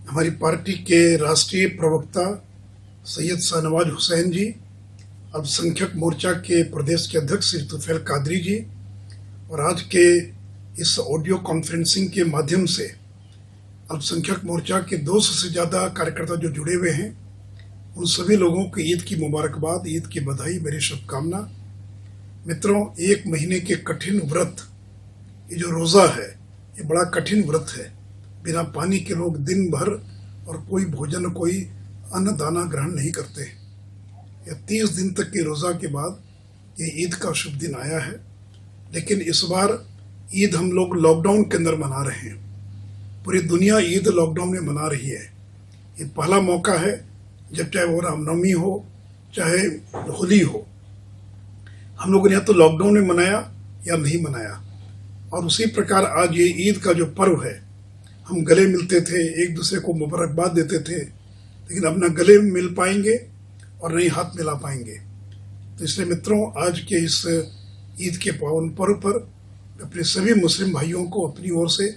हमारी पार्टी के राष्ट्रीय प्रवक्ता सैयद शाहनवाज हुसैन जी, अल्पसंख्यक मोर्चा के प्रदेश के अध्यक्ष श्री तुफैल कादरी जी और आज के इस ऑडियो कॉन्फ्रेंसिंग के माध्यम से अल्पसंख्यक मोर्चा के 200 से ज़्यादा कार्यकर्ता जो जुड़े हुए हैं, उन सभी लोगों को ईद की मुबारकबाद, ईद की बधाई, मेरी शुभकामना। मित्रों, एक महीने के कठिन व्रत, ये जो रोज़ा है, ये बड़ा कठिन व्रत है। बिना पानी के लोग दिन भर और कोई भोजन, कोई अन्न दाना ग्रहण नहीं करते। यह 30 दिन तक के रोज़ा के बाद ये ईद का शुभ दिन आया है। लेकिन इस बार ईद हम लोग लॉकडाउन के अंदर मना रहे हैं। पूरी दुनिया ईद लॉकडाउन में मना रही है। ये पहला मौका है जब चाहे वो रामनवमी हो, चाहे होली हो, हम लोगों ने या तो लॉकडाउन में मनाया या नहीं मनाया। और उसी प्रकार आज ये ईद का जो पर्व है, हम गले मिलते थे, एक दूसरे को मुबारकबाद देते थे, लेकिन अब न गले मिल पाएंगे और नहीं हाथ मिला पाएंगे। तो इसलिए मित्रों, आज के इस ईद के पावन पर्व पर अपने सभी मुस्लिम भाइयों को अपनी ओर से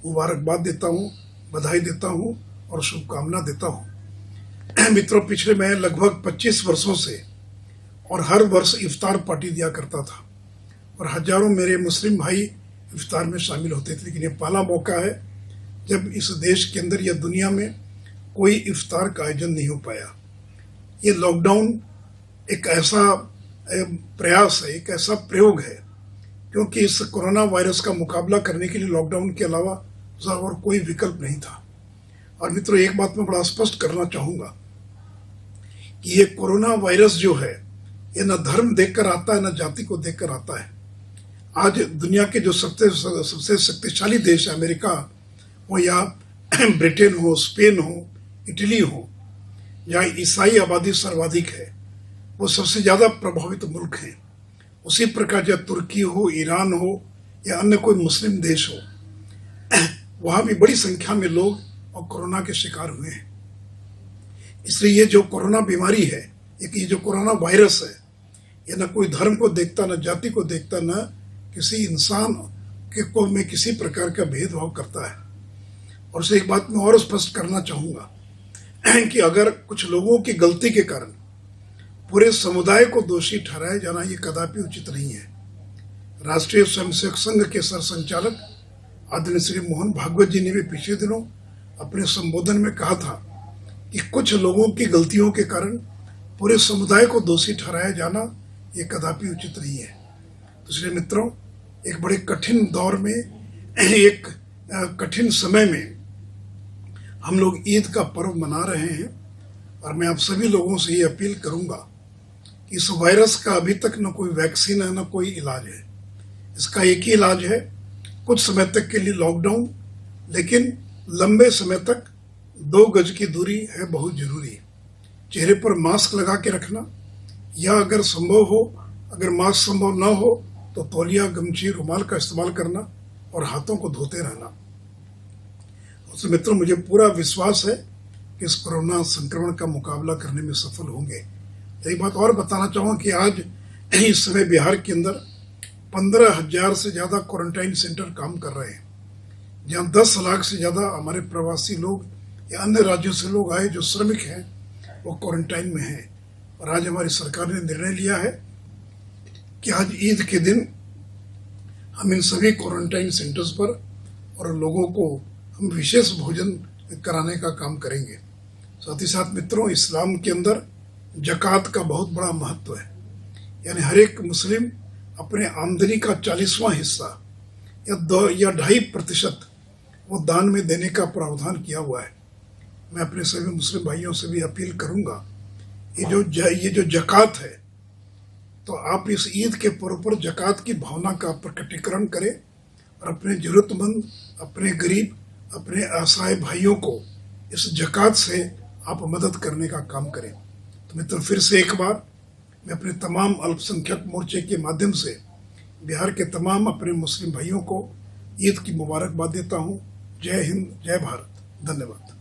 मुबारकबाद देता हूँ, बधाई देता हूँ और शुभकामना देता हूँ। मित्रों, पिछले मैं लगभग 25 वर्षों से और हर वर्ष इफ्तार पार्टी दिया करता था और हजारों मेरे मुस्लिम भाई इफ्तार में शामिल होते थे। लेकिन ये पहला मौका है जब इस देश के अंदर या दुनिया में कोई इफ्तार का आयोजन नहीं हो पाया। ये लॉकडाउन एक ऐसा प्रयास है, एक ऐसा प्रयोग है, क्योंकि इस कोरोना वायरस का मुकाबला करने के लिए लॉकडाउन के अलावा और कोई विकल्प नहीं था। और मित्रों, एक बात मैं बड़ा स्पष्ट करना चाहूँगा कि ये कोरोना वायरस जो है, ये न धर्म देखकर आता है, न जाति को देखकर आता है। आज दुनिया के जो सबसे शक्तिशाली देश है, अमेरिका हो या ब्रिटेन हो, स्पेन हो, इटली हो, जहाँ ईसाई आबादी सर्वाधिक है, वो सबसे ज़्यादा प्रभावित मुल्क हैं। उसी प्रकार जब तुर्की हो, ईरान हो या अन्य कोई मुस्लिम देश हो, वहाँ भी बड़ी संख्या में लोग और कोरोना के शिकार हुए हैं। इसलिए ये जो कोरोना बीमारी है, ये जो कोरोना वायरस है, ये न कोई धर्म को देखता, न जाति को देखता, न किसी इंसान को में किसी प्रकार का भेदभाव करता है। और उसे एक बात मैं और स्पष्ट करना चाहूँगा कि अगर कुछ लोगों की गलती के कारण पूरे समुदाय को दोषी ठहराया जाना, ये कदापि उचित नहीं है। राष्ट्रीय स्वयंसेवक संघ के सरसंचालक आदरणीय श्री मोहन भागवत जी ने भी पिछले दिनों अपने संबोधन में कहा था कि कुछ लोगों की गलतियों के कारण पूरे समुदाय को दोषी ठहराया जाना, ये कदापि उचित नहीं है। तो इसलिए मित्रों, एक बड़े कठिन दौर में, एक कठिन समय में हम लोग ईद का पर्व मना रहे हैं। और मैं आप सभी लोगों से ये अपील करूंगा कि इस वायरस का अभी तक न कोई वैक्सीन है, न कोई इलाज है। इसका एक ही इलाज है, कुछ समय तक के लिए लॉकडाउन, लेकिन लंबे समय तक 2 गज की दूरी है बहुत जरूरी। चेहरे पर मास्क लगा के रखना, या अगर संभव हो, अगर मास्क संभव ना हो तो तौलिया, गमछी, रुमाल का इस्तेमाल करना और हाथों को धोते रहना। उससे मित्रों, मुझे पूरा विश्वास है कि इस कोरोना संक्रमण का मुकाबला करने में सफल होंगे। एक बात और बताना चाहूँगा कि आज इस समय बिहार के अंदर 15,000 से ज़्यादा क्वारंटाइन सेंटर काम कर रहे हैं, जहाँ 10 लाख से ज़्यादा हमारे प्रवासी लोग या अन्य राज्यों से लोग आए जो श्रमिक हैं, वो क्वारंटाइन में हैं। और आज हमारी सरकार ने निर्णय लिया है कि आज ईद के दिन हम इन सभी क्वारंटाइन सेंटर्स पर और लोगों को हम विशेष भोजन कराने का काम करेंगे। साथ ही साथ मित्रों, इस्लाम के अंदर ज़कात का बहुत बड़ा महत्व है। यानी हर एक मुस्लिम अपने आमदनी का 40वां हिस्सा या 2.5% वो दान में देने का प्रावधान किया हुआ है। मैं अपने सभी मुस्लिम भाइयों से भी अपील करूंगा, ये जो ज़कात है, तो आप इस ईद के पर्व पर ज़कात की भावना का प्रकटीकरण करें और अपने ज़रूरतमंद, अपने गरीब, अपने असहाय भाइयों को इस ज़कात से आप मदद करने का काम करें। तो मित्रों, फिर से एक बार मैं अपने तमाम अल्पसंख्यक मोर्चे के माध्यम से बिहार के तमाम अपने मुस्लिम भाइयों को ईद की मुबारकबाद देता हूँ। जय हिंद, जय भारत, धन्यवाद।